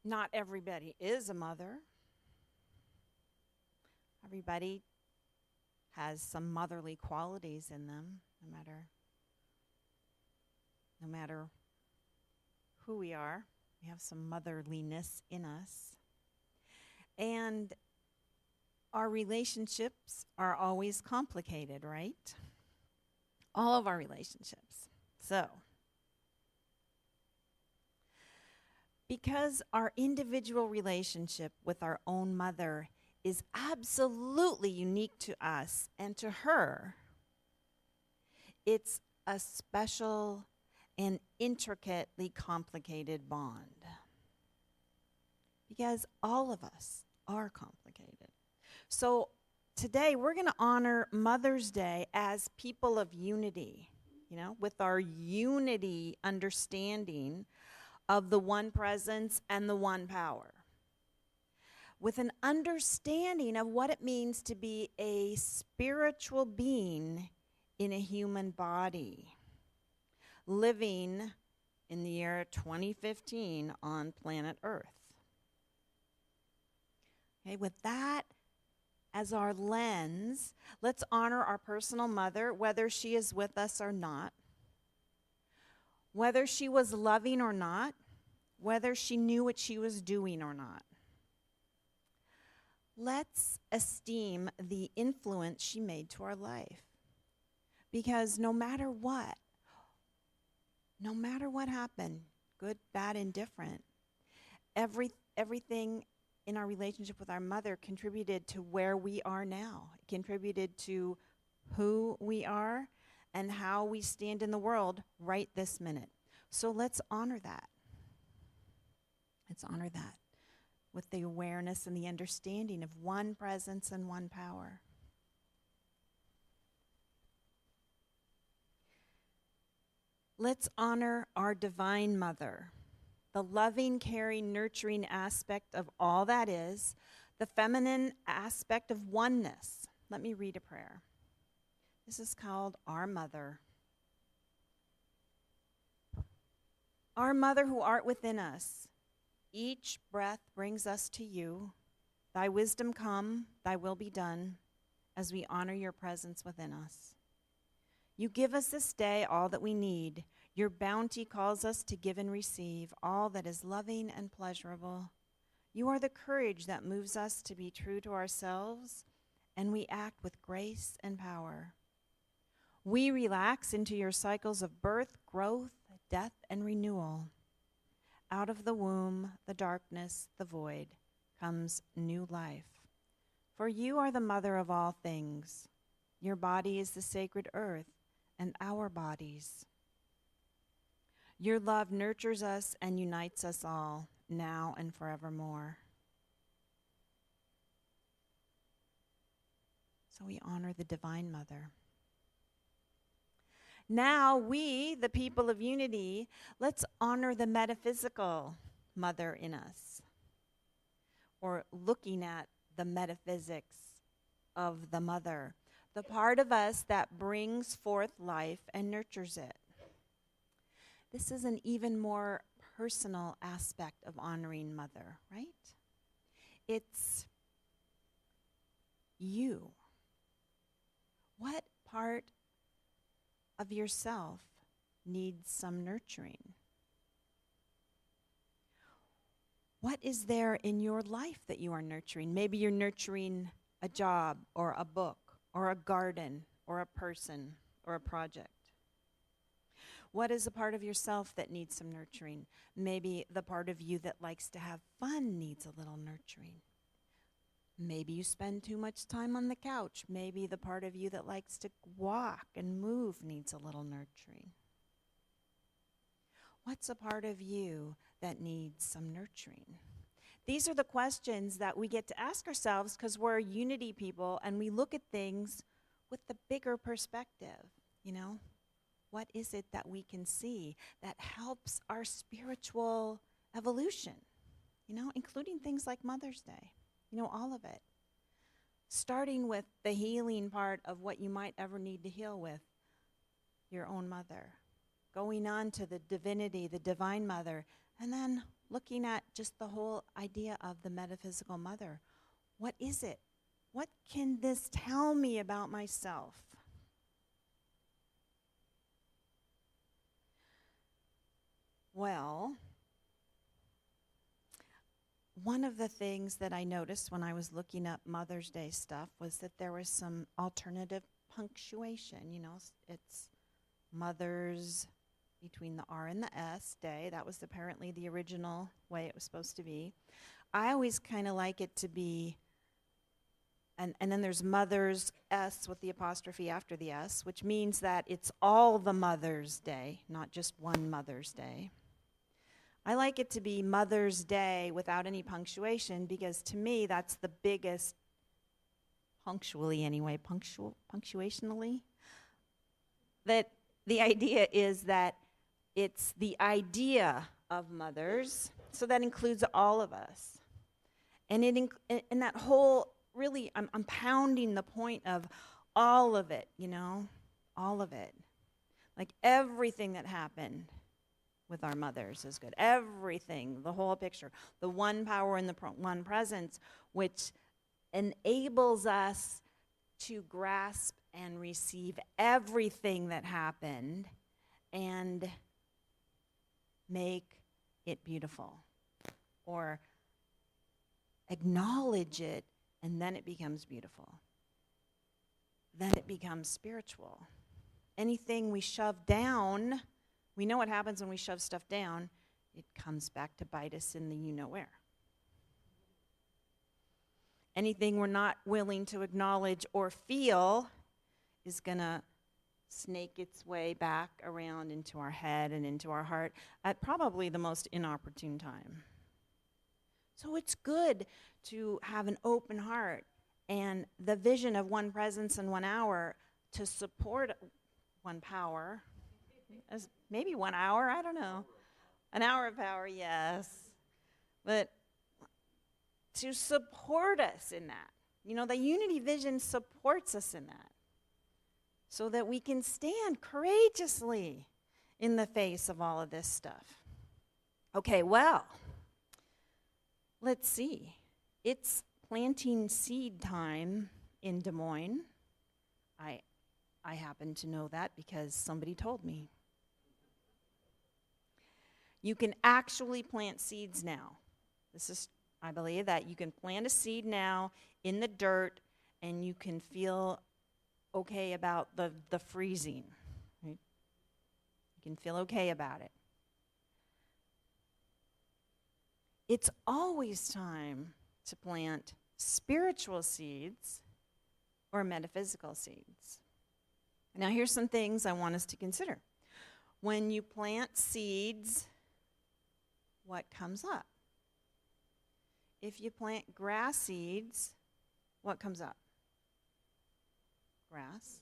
Not everybody is a mother. Everybody has some motherly qualities in them, no matter who we are. We have some motherliness in us. And our relationships are always complicated, right? All of our relationships. So, because our individual relationship with our own mother is absolutely unique to us and to her, it's a special and intricately complicated bond. Because all of us are complicated. So today we're going to honor Mother's Day as people of unity, with our unity understanding of the one presence and the one power. With an understanding of what it means to be a spiritual being in a human body, living in the year 2015 on planet Earth. Okay, with that as our lens, let's honor our personal mother, whether she is with us or not, whether she was loving or not, whether she knew what she was doing or not. Let's esteem the influence she made to our life. Because no matter what happened, good, bad, indifferent, everything in our relationship with our mother contributed to where we are now. It contributed to who we are and how we stand in the world right this minute. So let's honor that. Let's honor that with the awareness and the understanding of one presence and one power. Let's honor our Divine Mother, the loving, caring, nurturing aspect of all that is, the feminine aspect of oneness. Let me read a prayer. This is called Our Mother. Our Mother who art within us, each breath brings us to you. Thy wisdom come, thy will be done, as we honor your presence within us. You give us this day all that we need. Your bounty calls us to give and receive all that is loving and pleasurable. You are the courage that moves us to be true to ourselves, and we act with grace and power. We relax into your cycles of birth, growth, death, and renewal. Out of the womb, the darkness, the void, comes new life. For you are the mother of all things. Your body is the sacred earth, and our bodies. Your love nurtures us and unites us all, now and forevermore. So we honor the Divine Mother. Now we, the people of unity, let's honor the metaphysical mother in us, or looking at the metaphysics of the mother, the part of us that brings forth life and nurtures it. This is an even more personal aspect of honoring mother, right? It's you. What part of yourself needs some nurturing? What is there in your life that you are nurturing? Maybe you're nurturing a job or a book or a garden or a person or a project. What is a part of yourself that needs some nurturing? Maybe the part of you that likes to have fun needs a little nurturing. Maybe you spend too much time on the couch. Maybe the part of you that likes to walk and move needs a little nurturing. What's a part of you that needs some nurturing? These are the questions that we get to ask ourselves because we're unity people and we look at things with the bigger perspective, What is it that we can see that helps our spiritual evolution, including things like Mother's Day, all of it. Starting with the healing part of what you might ever need to heal with your own mother. Going on to the divinity, the Divine Mother, and then looking at just the whole idea of the metaphysical mother. What is it? What can this tell me about myself? Well, one of the things that I noticed when I was looking up Mother's Day stuff was that there was some alternative punctuation. You know, it's Mother's between the R and the S Day. That was apparently the original way it was supposed to be. I always kind of like it to be, and then there's Mother's S with the apostrophe after the S, which means that it's all the Mother's Day, not just one Mother's Day. I like it to be Mother's Day without any punctuation because to me that's the biggest, punctuationally, that the idea is that it's the idea of mothers, so that includes all of us. And in that whole, really, I'm pounding the point of all of it, you know, all of it. Like everything that happened with our mothers is good. Everything, the whole picture, the one power and the one presence, which enables us to grasp and receive everything that happened and make it beautiful, or acknowledge it, and then it becomes beautiful. Then it becomes spiritual. Anything we shove down, we know what happens when we shove stuff down. It comes back to bite us in the you-know-where. Anything we're not willing to acknowledge or feel is going to snake its way back around into our head and into our heart at probably the most inopportune time. So it's good to have an open heart and the vision of one presence and 1 hour to support one power. As maybe 1 hour, I don't know. An hour of power, yes. But to support us in that. You know, the unity vision supports us in that. So that we can stand courageously in the face of all of this stuff. Okay, well, let's see. It's planting seed time in Des Moines. I happen to know that because somebody told me. You can actually plant seeds now. This is, I believe, that you can plant a seed now in the dirt and you can feel okay about the freezing. Right? You can feel okay about it. It's always time to plant spiritual seeds or metaphysical seeds. Now, here's some things I want us to consider. When you plant seeds, what comes up? If you plant grass seeds, what comes up? Grass.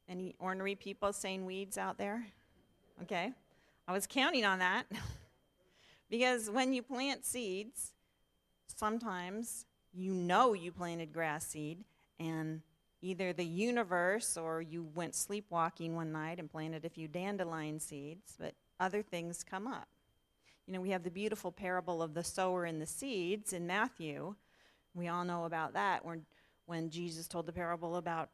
Any ornery people saying weeds out there? Okay. I was counting on that. Because when you plant seeds, sometimes you know you planted grass seed, and either the universe or you went sleepwalking one night and planted a few dandelion seeds, but other things come up. You know, we have the beautiful parable of the sower and the seeds in Matthew. We all know about that, when Jesus told the parable about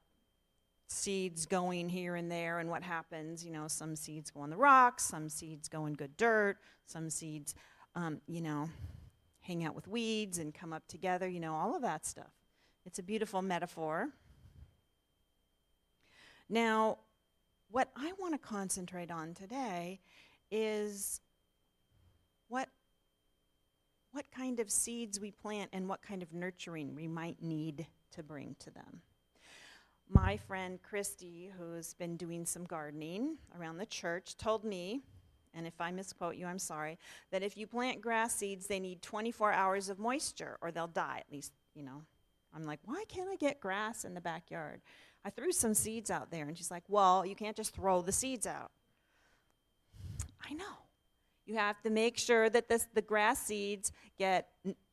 seeds going here and there and what happens. You know, some seeds go on the rocks, some seeds go in good dirt, some seeds, hang out with weeds and come up together, you know, all of that stuff. It's a beautiful metaphor. Now, what I want to concentrate on today is what kind of seeds we plant and what kind of nurturing we might need to bring to them. My friend Christy, who's been doing some gardening around the church, told me, and if I misquote you, I'm sorry, that if you plant grass seeds, they need 24 hours of moisture or they'll die, at least, you know. I'm like, why can't I get grass in the backyard? I threw some seeds out there, and she's like, well, you can't just throw the seeds out. I know. You have to make sure that the grass seeds get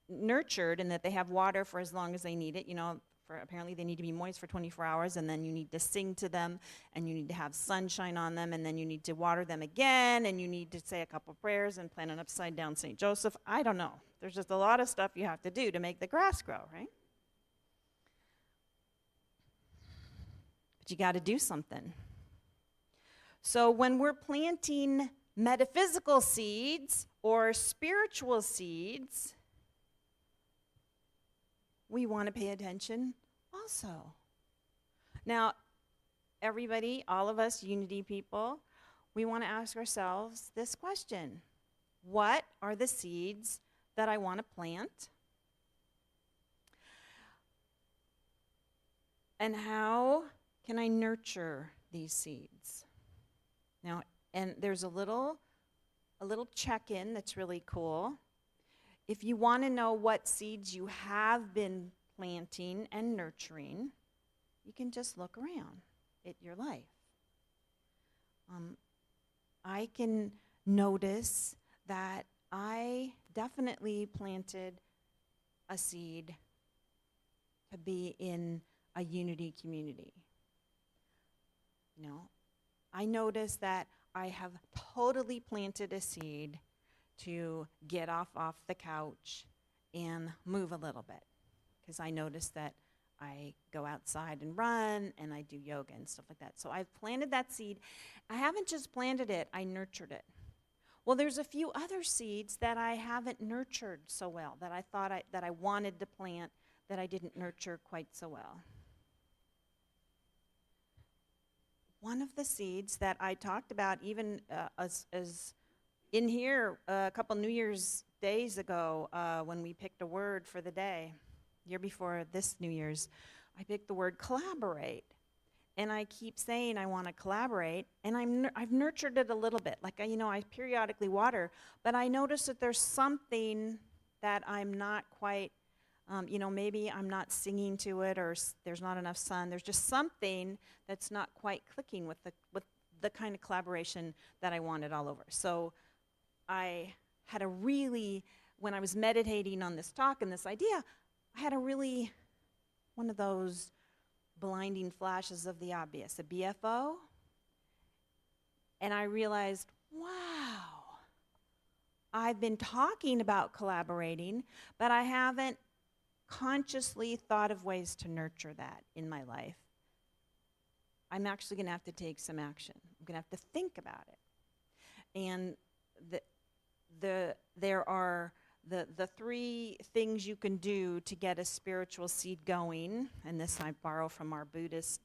nurtured and that they have water for as long as they need it, you know, apparently they need to be moist for 24 hours, and then you need to sing to them, and you need to have sunshine on them, and then you need to water them again, and you need to say a couple prayers and plant an upside down St. Joseph. I don't know. There's just a lot of stuff you have to do to make the grass grow, right? But you got to do something. So when we're planting metaphysical seeds or spiritual seeds, we want to pay attention also. Now, everybody, all of us Unity people, we want to ask ourselves this question: what are the seeds that I want to plant? And how can I nurture these seeds? Now, and there's a little check-in that's really cool. If you want to know what seeds you have been planting and nurturing, you can just look around at your life. I can notice that I definitely planted a seed to be in a Unity community. You know, I noticed that I have totally planted a seed to get off the couch and move a little bit, because I noticed that I go outside and run and I do yoga and stuff like that. So I've planted that seed. I haven't just planted it, I nurtured it. Well, there's a few other seeds that I haven't nurtured so well, that I thought that I wanted to plant, that I didn't nurture quite so well. One of the seeds that I talked about even as in here a couple New Year's days ago, when we picked a word for the day, year before this New Year's, I picked the word collaborate. And I keep saying I want to collaborate, and I've nurtured it a little bit. Like, I periodically water, but I notice that there's something that I'm not quite, maybe I'm not singing to it, or there's not enough sun. There's just something that's not quite clicking with the kind of collaboration that I wanted all over. So I had when I was meditating on this talk and this idea, I had one of those blinding flashes of the obvious, a BFO. And I realized, wow, I've been talking about collaborating, but I haven't consciously thought of ways to nurture that in my life. I'm actually going to have to take some action. I'm going to have to think about it. And there are the three things you can do to get a spiritual seed going, and this I borrow from our Buddhist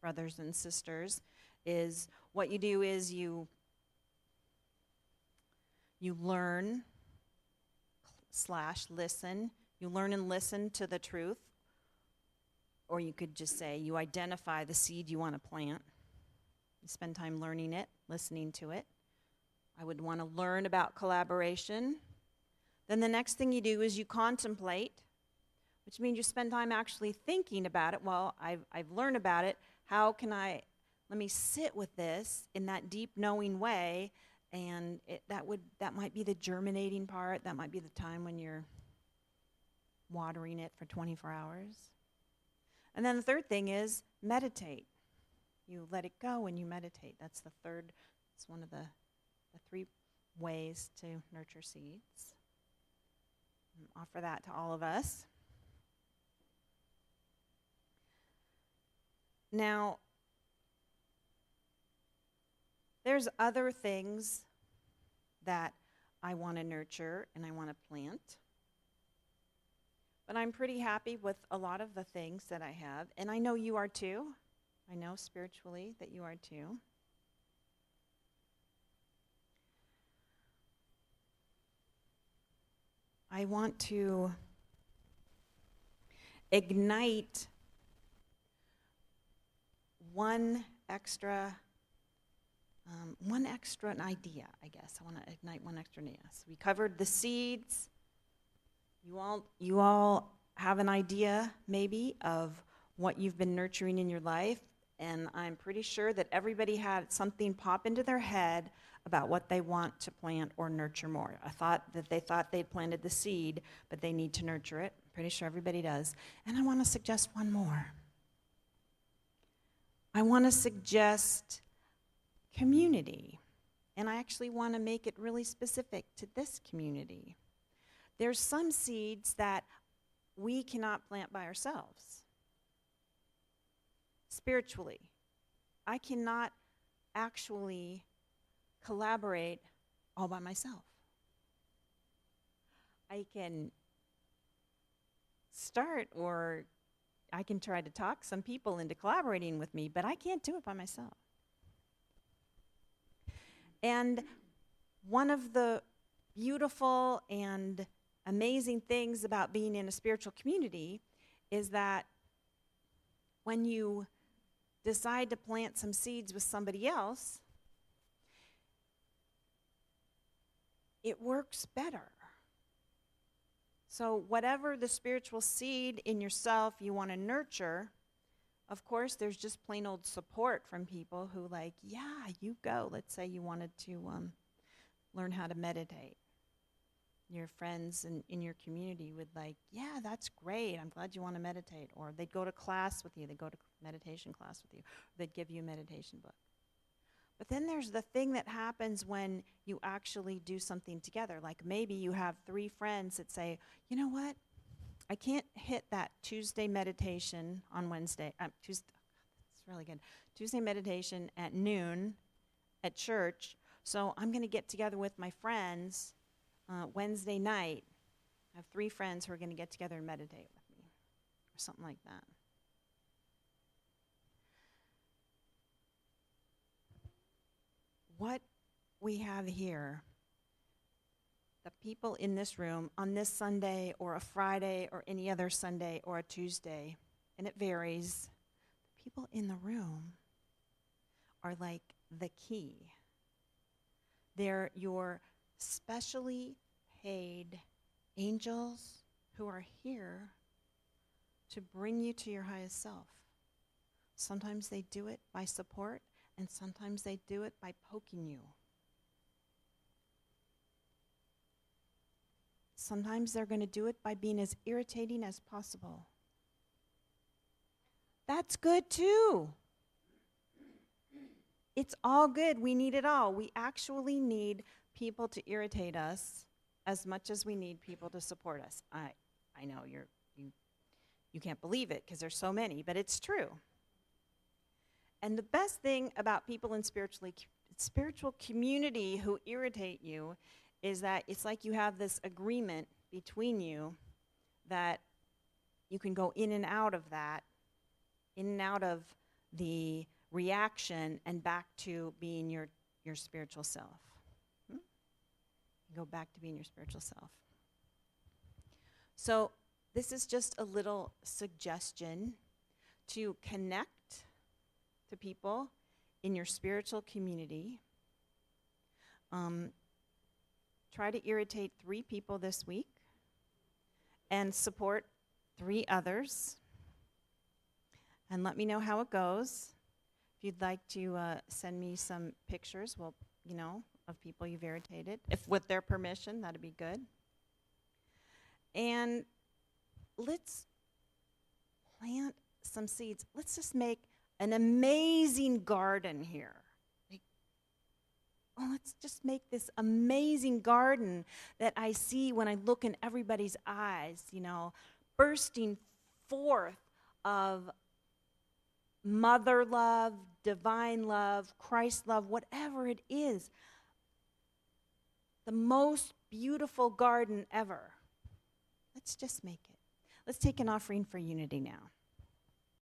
brothers and sisters, is what you do is you learn / listen. You learn and listen to the truth, or you could just say you identify the seed you want to plant. You spend time learning it, listening to it. I would want to learn about collaboration. Then the next thing you do is you contemplate, which means you spend time actually thinking about it. Well, I've learned about it. How can let me sit with this in that deep knowing way, and that might be the germinating part. That might be the time when you're watering it for 24 hours. And then the third thing is meditate. You let it go and you meditate. That's the third. It's one of the three ways to nurture seeds. Offer that to all of us. Now, there's other things that I want to nurture and I want to plant. But I'm pretty happy with a lot of the things that I have. And I know you are too. I know spiritually that you are too. I want to ignite one extra idea, I guess. I want to ignite one extra idea. So we covered the seeds. You all have an idea, maybe, of what you've been nurturing in your life, and I'm pretty sure that everybody had something pop into their head about what they want to plant or nurture more. They thought they'd planted the seed, but they need to nurture it. I'm pretty sure everybody does. And I want to suggest one more. I want to suggest community. And I actually want to make it really specific to this community. There's some seeds that we cannot plant by ourselves. Spiritually, I cannot actually collaborate all by myself. I can start, or I can try to talk some people into collaborating with me, but I can't do it by myself. And one of the beautiful and amazing things about being in a spiritual community is that when you decide to plant some seeds with somebody else, it works better. So whatever the spiritual seed in yourself you want to nurture, of course, there's just plain old support from people who like, yeah, you go. Let's say you wanted to learn how to meditate. Your friends in your community would like, yeah, that's great. I'm glad you want to meditate. Or they'd go to class with you. They'd go to meditation class with you. Or they'd give you a meditation book. But then there's the thing that happens when you actually do something together. Like maybe you have 3 friends that say, you know what? I can't hit that Tuesday meditation on Wednesday. It's really good. Tuesday meditation at noon at church. So I'm going to get together with my friends Wednesday night. I have 3 friends who are going to get together and meditate with me, or something like that. What we have here, the people in this room on this Sunday or a Friday or any other Sunday or a Tuesday, and it varies, the people in the room are like the key. They're your specially paid angels who are here to bring you to your highest self. Sometimes they do it by support, and sometimes they do it by poking you. Sometimes they're going to do it by being as irritating as possible. That's good too. It's all good. We need it all. We actually need people to irritate us as much as we need people to support us. I know you can't believe it because there's so many, but it's true. And the best thing about people in spiritual community who irritate you is that it's like you have this agreement between you that you can go in and out of that, in and out of the reaction and back to being your spiritual self. Go back to being your spiritual self. So this is just a little suggestion to connect to people in your spiritual community. Try to irritate 3 people this week and support 3 others. And let me know how it goes. If you'd like to send me some pictures, well, of people you've irritated. If with their permission, that'd be good. And let's plant some seeds. Let's just make an amazing garden here. Let's just make this amazing garden that I see when I look in everybody's eyes, bursting forth of mother love, divine love, Christ love, whatever it is. The most beautiful garden ever. Let's just make it. Let's take an offering for unity now.